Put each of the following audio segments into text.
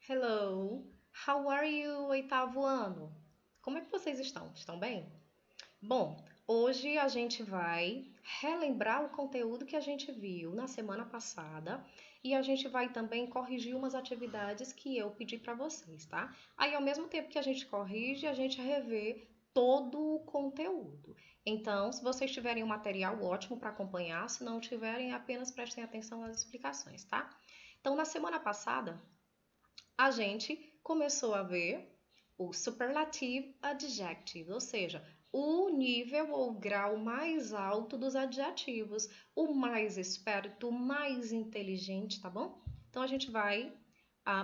Hello, how are you, oitavo ano? Como é que vocês estão? Estão bem? Bom, hoje a gente vai relembrar o conteúdo que a gente viu na semana passada e a gente vai também corrigir umas atividades que eu pedi para vocês, tá? Aí, ao mesmo tempo que a gente corrige, a gente revê todo o conteúdo. Então, se vocês tiverem um material ótimo para acompanhar, se não tiverem, apenas prestem atenção às explicações, tá? Então, na semana passada, a gente começou a ver o superlative adjective, ou seja, o nível ou grau mais alto dos adjetivos, o mais esperto, o mais inteligente, tá bom? Então a gente vai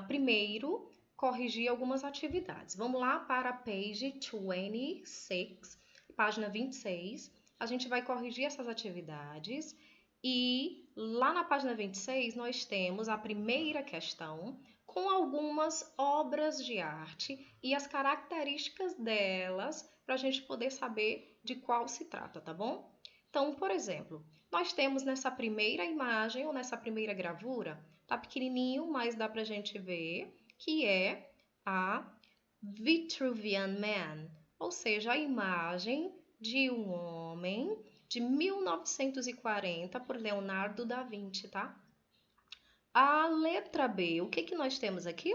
primeiro corrigir algumas atividades. Vamos lá para a page 26, página 26. A gente vai corrigir essas atividades e lá na página 26 nós temos a primeira questão com algumas obras de arte e as características delas para a gente poder saber de qual se trata, tá bom? Então, por exemplo, nós temos nessa primeira imagem ou nessa primeira gravura, tá pequenininho, mas dá para a gente ver que é a Vitruvian Man, ou seja, a imagem de um homem de 1940 por Leonardo da Vinci, tá? A letra B, o que que nós temos aqui?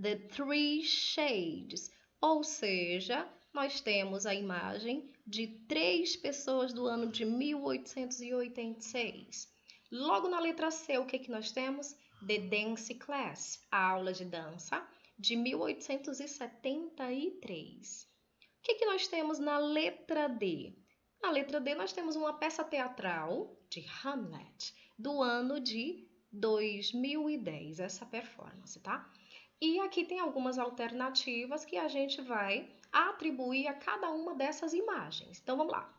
The Three Shades, ou seja, nós temos a imagem de três pessoas do ano de 1886. Logo na letra C, o que que nós temos? The Dance Class, a aula de dança de 1873. O que que nós temos na letra D? Na letra D, nós temos uma peça teatral de Hamlet, do ano de 2010, essa performance, tá? E aqui tem algumas alternativas que a gente vai atribuir a cada uma dessas imagens. Então vamos lá.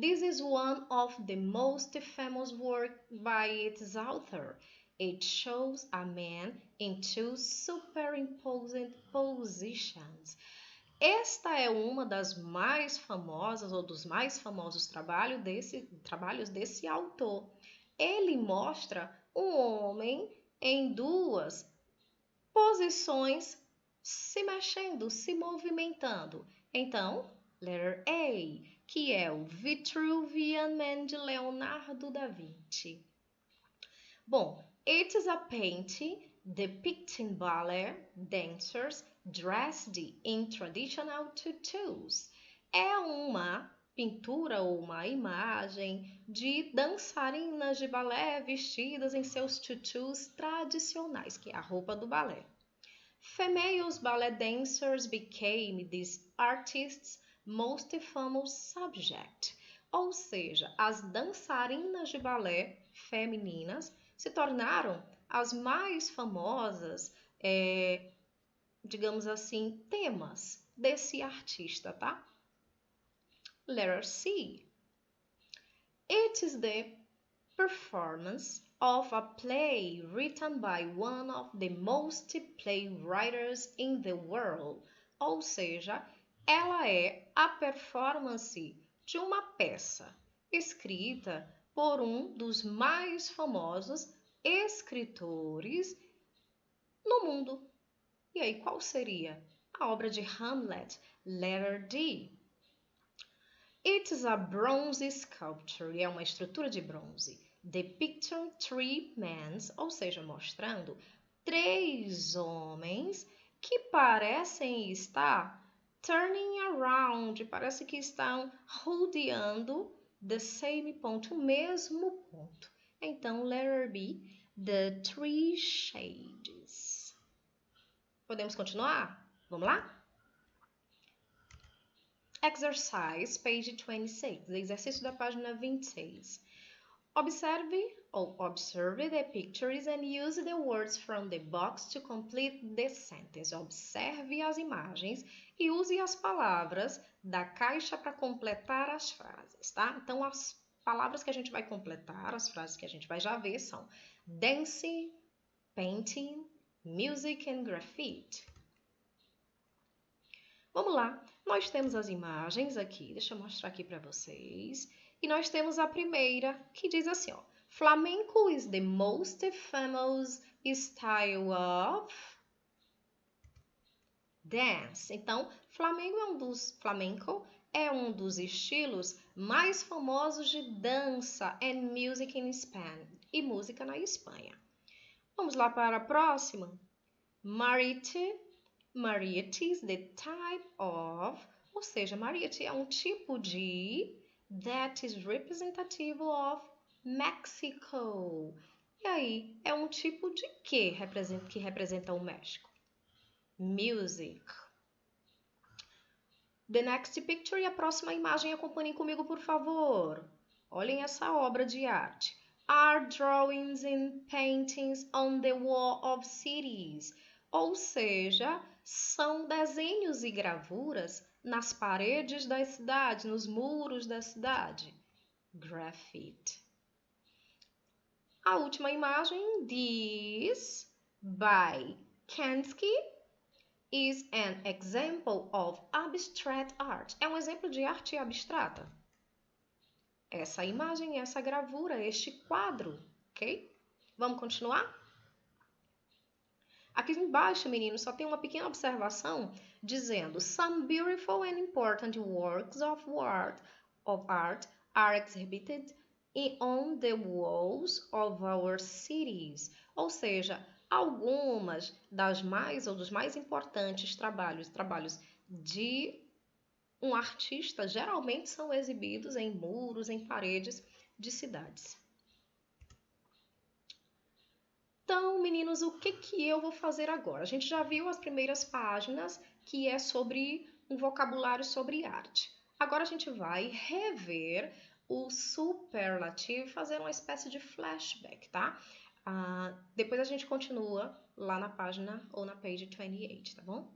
This is one of the most famous work by its author. It shows a man in two superimposed positions. Esta é uma das mais famosas ou dos mais famosos trabalhos desse autor. Ele mostra um homem em duas posições se mexendo, se movimentando. Então, letter A, que é o Vitruvian Man de Leonardo da Vinci. Bom, it is a painting depicting ballet dancers dressed in traditional tutus. É uma pintura ou uma imagem de dançarinas de balé vestidas em seus tutus tradicionais, que é a roupa do balé. Female ballet dancers became this artist's most famous subject. Ou seja, as dançarinas de balé femininas se tornaram as mais famosas, digamos assim, temas desse artista, tá? Letter C. It is the performance of a play written by one of the most playwriters in the world. Ou seja, ela é a performance de uma peça escrita por um dos mais famosos escritores no mundo. E aí, qual seria? A obra de Hamlet, letter D. It is a bronze sculpture, é uma estrutura de bronze, depicting three men, ou seja, mostrando três homens que parecem estar turning around, parece que estão rodeando the same ponto, o mesmo ponto. Então, letter B, the three shades. Podemos continuar? Vamos lá? Exercise, page 26, exercício da página 26. Observe the pictures and use the words from the box to complete the sentence. Observe as imagens e use as palavras da caixa para completar as frases, tá? Então, as palavras que a gente vai completar, as frases que a gente vai já ver são dancing, painting, music and graffiti. Vamos lá, nós temos as imagens aqui, deixa eu mostrar aqui para vocês. E nós temos a primeira, que diz assim, ó. Flamenco is the most famous style of... dance. Então, flamenco é um dos estilos mais famosos de dança and music in Spain e música na Espanha. Vamos lá para a próxima. Mariachi. Mariachi is the type of, ou seja, mariachi é um tipo de that is representative of Mexico. E aí, é um tipo de que representa o México? Music. The next picture e a próxima imagem, acompanhem comigo, por favor. Olhem essa obra de arte. Are drawings and paintings on the wall of cities. Ou seja, são desenhos e gravuras nas paredes das cidades, nos muros da cidade. Graffiti. A última imagem, This by Kandinsky is an example of abstract art. É um exemplo de arte abstrata. Essa imagem, essa gravura, este quadro, ok? Vamos continuar? Aqui embaixo, meninos, só tem uma pequena observação dizendo Some beautiful and important works of art are exhibited on the walls of our cities. Ou seja, algumas das mais ou dos mais importantes trabalhos de um artista geralmente são exibidos em muros, em paredes de cidades. Então, meninos, o que eu vou fazer agora? A gente já viu as primeiras páginas, que é sobre um vocabulário sobre arte. Agora a gente vai rever o superlativo e fazer uma espécie de flashback, tá? Depois a gente continua lá na página ou na page 28, tá bom?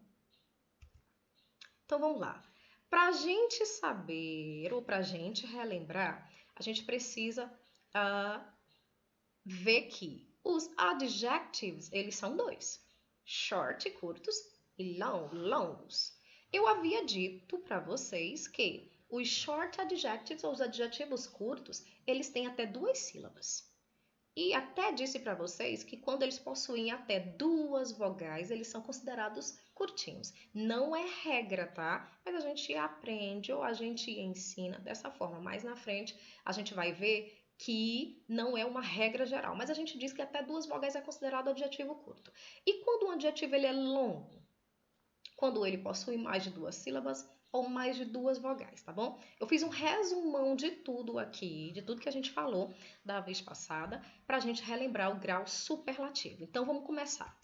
Então, vamos lá. Para a gente saber ou para a gente relembrar, a gente precisa ver que os adjectives, eles são dois. Short, curtos, e long, longos. Eu havia dito para vocês que os short adjectives, ou os adjetivos curtos, eles têm até 2 sílabas. E até disse para vocês que quando eles possuem até 2 vogais, eles são considerados curtinhos. Não é regra, tá? Mas a gente aprende ou a gente ensina dessa forma. Mais na frente, a gente vai ver que não é uma regra geral. Mas a gente diz que até 2 vogais é considerado adjetivo curto. E quando um adjetivo ele é longo? Quando ele possui mais de 2 sílabas ou mais de 2 vogais, tá bom? Eu fiz um resumão de tudo aqui, de tudo que a gente falou da vez passada, para a gente relembrar o grau superlativo. Então, vamos começar.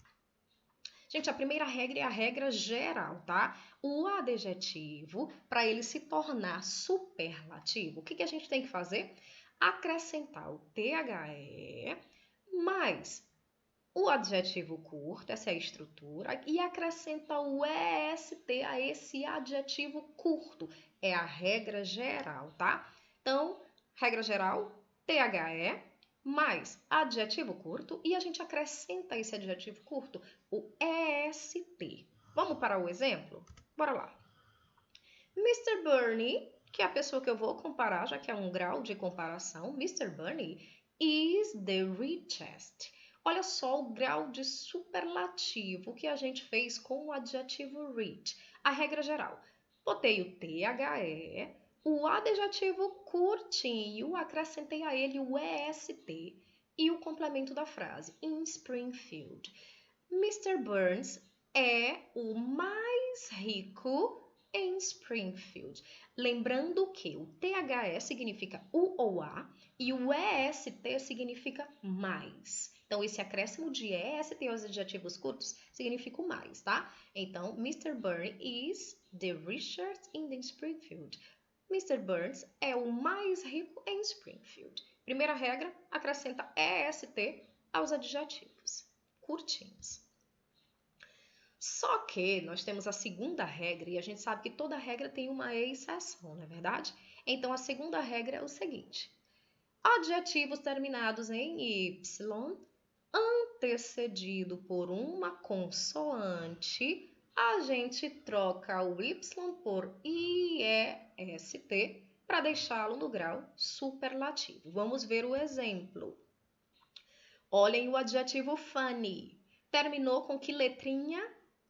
Gente, a primeira regra é a regra geral, tá? O adjetivo, para ele se tornar superlativo, o que a gente tem que fazer? Acrescentar o THE mais o adjetivo curto, essa é a estrutura, e acrescenta o EST a esse adjetivo curto. É a regra geral, tá? Então, regra geral, THE mais adjetivo curto e a gente acrescenta esse adjetivo curto, o EST. Vamos para o exemplo? Bora lá. Mr. Bernie, que é a pessoa que eu vou comparar, já que é um grau de comparação, Mr. Bernie is the richest. Olha só o grau de superlativo que a gente fez com o adjetivo rich. A regra geral. Botei o THE, o adjetivo curtinho, acrescentei a ele o EST e o complemento da frase, in Springfield. Mr. Burns é o mais rico em Springfield. Lembrando que o THE significa o ou a e o EST significa mais. Então, esse acréscimo de EST aos adjetivos curtos significa o mais, tá? Então, Mr. Burns is the richest in the Springfield. Mr. Burns é o mais rico em Springfield. Primeira regra, acrescenta EST aos adjetivos curtinhos. Só que nós temos a segunda regra e a gente sabe que toda regra tem uma exceção, não é verdade? Então, a segunda regra é o seguinte. Adjetivos terminados em Y, antecedido por uma consoante, a gente troca o Y por IEST para deixá-lo no grau superlativo. Vamos ver o exemplo. Olhem o adjetivo funny. Terminou com que letrinha?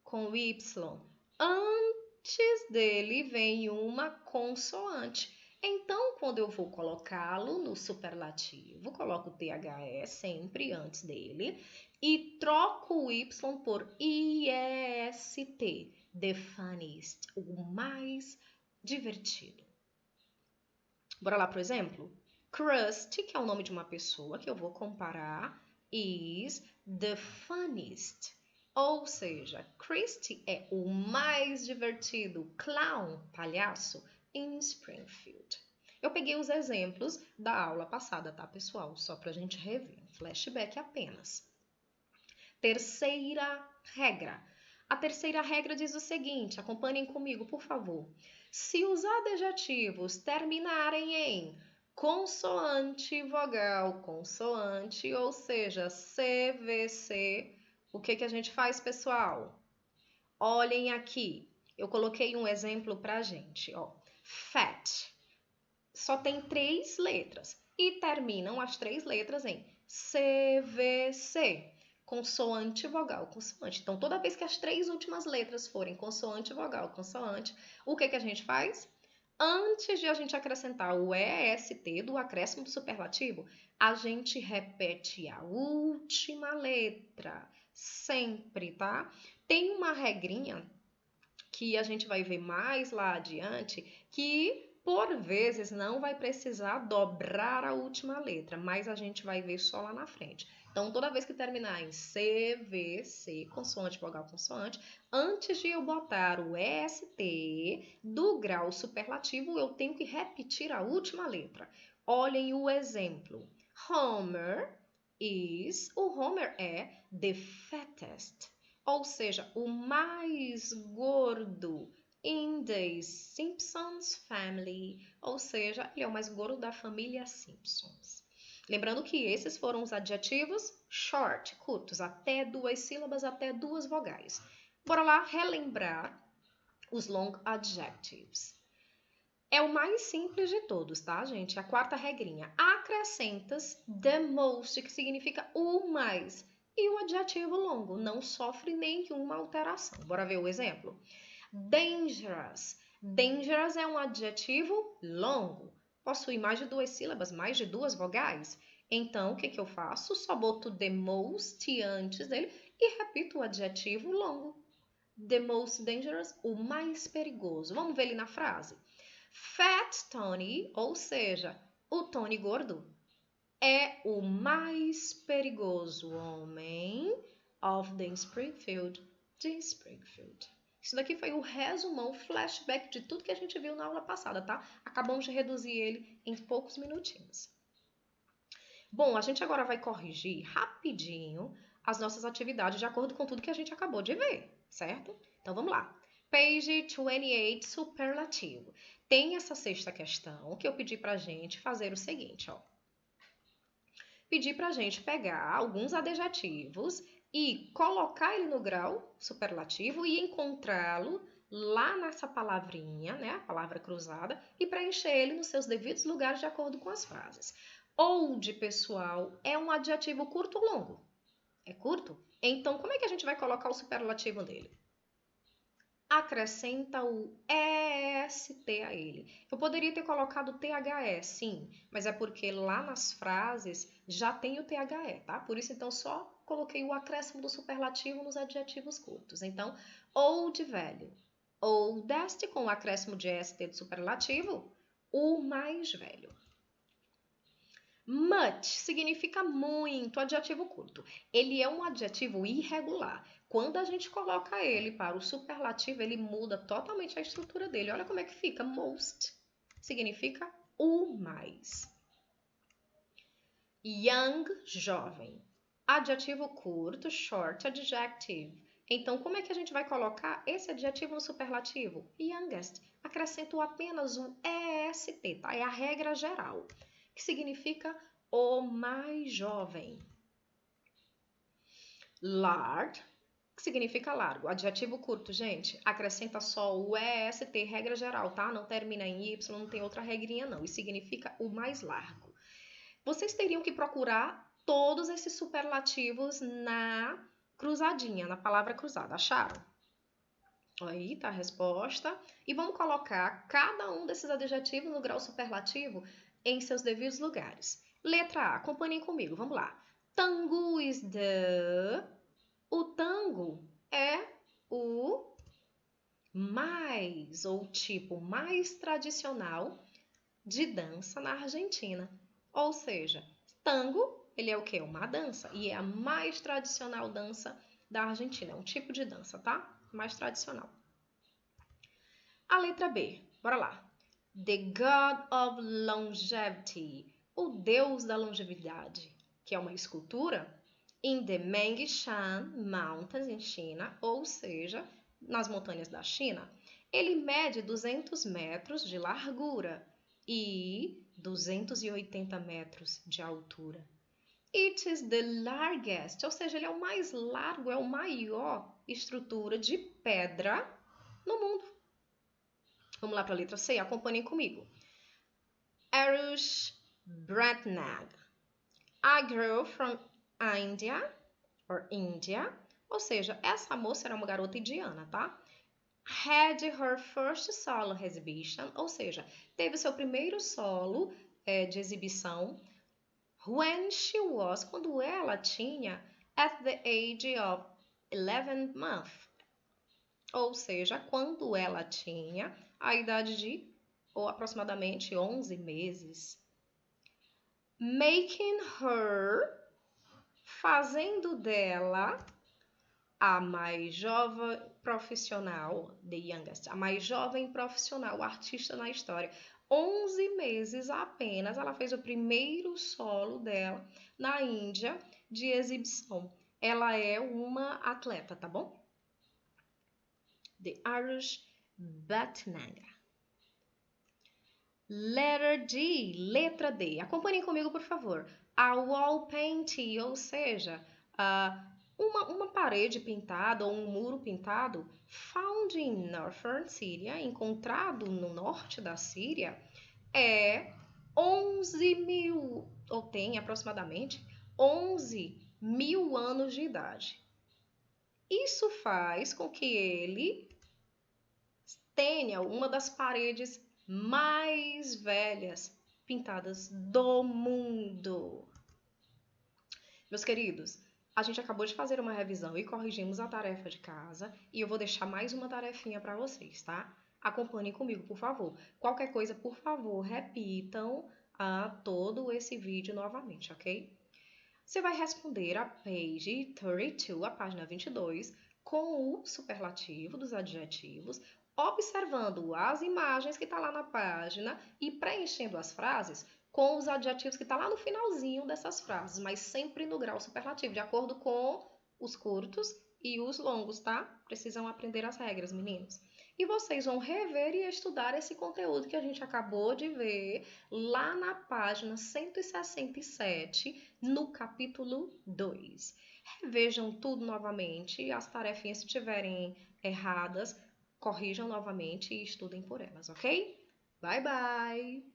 Com Y. Antes dele vem uma consoante. Então, quando eu vou colocá-lo no superlativo, coloco o THE sempre antes dele e troco o Y por IEST, the funniest, o mais divertido. Bora lá pro exemplo? Krusty, que é o nome de uma pessoa que eu vou comparar, is the funniest. Ou seja, Krusty é o mais divertido clown, palhaço, em Springfield. Eu peguei os exemplos da aula passada, tá, pessoal? Só pra gente rever. Um flashback apenas. Terceira regra. A terceira regra diz o seguinte, acompanhem comigo, por favor. Se os adjetivos terminarem em consoante, vogal, consoante, ou seja, CVC, o que a gente faz, pessoal? Olhem aqui, eu coloquei um exemplo pra gente, ó. Fat, só tem 3 letras e terminam as 3 letras em CVC. Consoante, vogal, consoante. Então, toda vez que as 3 últimas letras forem consoante, vogal, consoante, o que a gente faz? Antes de a gente acrescentar o EST do acréscimo do superlativo, a gente repete a última letra. Sempre, tá? Tem uma regrinha que a gente vai ver mais lá adiante, que por vezes não vai precisar dobrar a última letra, mas a gente vai ver só lá na frente. Então, toda vez que terminar em C, V, C, consoante, vogal, consoante, antes de eu botar o EST do grau superlativo, eu tenho que repetir a última letra. Olhem o exemplo. Homer is, o Homer é the fattest, ou seja, o mais gordo in the Simpsons family, ou seja, ele é o mais gordo da família Simpsons. Lembrando que esses foram os adjetivos short, curtos, até 2 sílabas, até 2 vogais. Bora lá relembrar os long adjectives. É o mais simples de todos, tá, gente? A quarta regrinha. Acrescentas the most, que significa o mais. E o adjetivo longo não sofre nenhuma alteração. Bora ver o exemplo? Dangerous. Dangerous é um adjetivo longo. Possui mais de 2 sílabas, mais de 2 vogais. Então, o que eu faço? Só boto the most antes dele e repito o adjetivo longo. The most dangerous, o mais perigoso. Vamos ver ele na frase. Fat Tony, ou seja, o Tony gordo, é o mais perigoso homem of the Springfield, de Springfield. Isso daqui foi o resumão, flashback de tudo que a gente viu na aula passada, tá? Acabamos de reduzir ele em poucos minutinhos. Bom, a gente agora vai corrigir rapidinho as nossas atividades de acordo com tudo que a gente acabou de ver, certo? Então vamos lá. Page 28, superlativo. Tem essa sexta questão que eu pedi pra gente fazer o seguinte, ó. Pedi pra gente pegar alguns adjetivos e colocar ele no grau superlativo e encontrá-lo lá nessa palavrinha, né, a palavra cruzada, e preencher ele nos seus devidos lugares de acordo com as frases. Old, pessoal, é um adjetivo curto ou longo? É curto? Então, como é que a gente vai colocar o superlativo dele? Acrescenta o EST a ele. Eu poderia ter colocado THE, sim, mas é porque lá nas frases já tem o THE, tá? Por isso, então, só coloquei o acréscimo do superlativo nos adjetivos curtos. Então, old, velho. Oldest, com o acréscimo de EST do superlativo, o mais velho. Much significa muito, adjetivo curto. Ele é um adjetivo irregular. Quando a gente coloca ele para o superlativo, ele muda totalmente a estrutura dele. Olha como é que fica. Most significa o mais. Young, jovem. Adjetivo curto, short adjective. Então, como é que a gente vai colocar esse adjetivo no superlativo? Youngest. Acrescento apenas um EST, tá? É a regra geral, que significa o mais jovem. Large, que significa largo. Adjetivo curto, gente, acrescenta só o EST, regra geral, tá? Não termina em Y, não tem outra regrinha não. E significa o mais largo. Vocês teriam que procurar todos esses superlativos na cruzadinha, na palavra cruzada. Acharam? Aí tá a resposta. E vamos colocar cada um desses adjetivos no grau superlativo em seus devidos lugares. Letra A, acompanhem comigo, vamos lá. Tango is the... O tango é o mais, ou tipo mais tradicional de dança na Argentina. Ou seja, tango, ele é o quê? Uma dança. E é a mais tradicional dança da Argentina. É um tipo de dança, tá? Mais tradicional. A letra B, bora lá. The God of Longevity, o Deus da longevidade, que é uma escultura in the Mengshan Mountains, em China, ou seja, nas montanhas da China. Ele mede 200 metros de largura e 280 metros de altura. It is the largest, ou seja, ele é o mais largo, é o maior estrutura de pedra no mundo. Vamos lá para a letra C, acompanhem comigo. Arush Bratnag, a girl from India, ou seja, essa moça era uma garota indiana, tá? Had her first solo exhibition, ou seja, teve seu primeiro solo de exibição when she was, quando ela tinha at the age of 11 months, ou seja, quando ela tinha a idade de ou aproximadamente 11 meses. Making her, fazendo dela a mais jovem profissional, the youngest, a mais jovem profissional, artista na história. 11 meses apenas, ela fez o primeiro solo dela na Índia de exibição. Ela é uma atleta, tá bom? The Arush Bhatnagar. Letra D. Acompanhem comigo, por favor. A wall painting, ou seja, uma parede pintada ou um muro pintado, found in northern Syria, encontrado no norte da Síria, é 11 mil, ou tem aproximadamente 11 mil anos de idade. Isso faz com que ele tenha uma das paredes mais velhas pintadas do mundo. Meus queridos, a gente acabou de fazer uma revisão e corrigimos a tarefa de casa e eu vou deixar mais uma tarefinha para vocês, tá? Acompanhem comigo, por favor. Qualquer coisa, por favor, repitam todo esse vídeo novamente, ok? Você vai responder a page 32, a página 22, com o superlativo dos adjetivos, observando as imagens que está lá na página e preenchendo as frases com os adjetivos que está lá no finalzinho dessas frases, mas sempre no grau superlativo, de acordo com os curtos e os longos, tá? Precisam aprender as regras, meninos. E vocês vão rever e estudar esse conteúdo que a gente acabou de ver lá na página 167, no capítulo 2. Revejam tudo novamente, as tarefinhas, se estiverem erradas, corrijam novamente e estudem por elas, ok? Bye, bye!